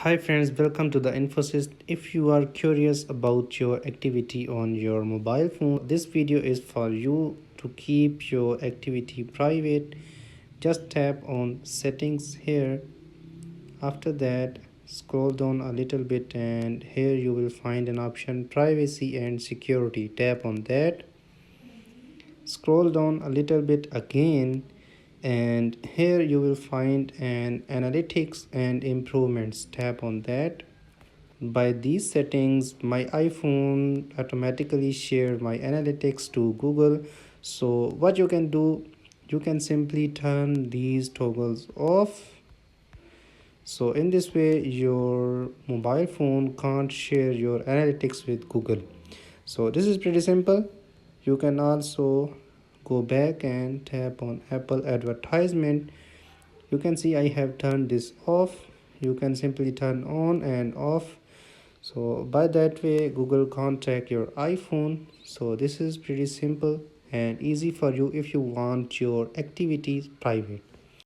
Hi friends, welcome to the InfoSys. If you are curious about your activity on your mobile phone, this video is for you to keep your activity private. Just tap on settings here. After that, scroll down a little bit and here you will find an option privacy and security. Tap on that. Scroll down a little bit again and here you will find an analytics and improvements. Tap on that. By these settings, my iPhone automatically share my analytics to Google. So what you can do, you can simply turn these toggles off. So in this way, your mobile phone can't share your analytics with Google. So this is pretty simple. You can also go back and tap on Apple advertisement. You can see I have turned this off. You can simply turn on and off. So by that way Google can't track your iPhone. So this is pretty simple and easy for you if you want your activities private.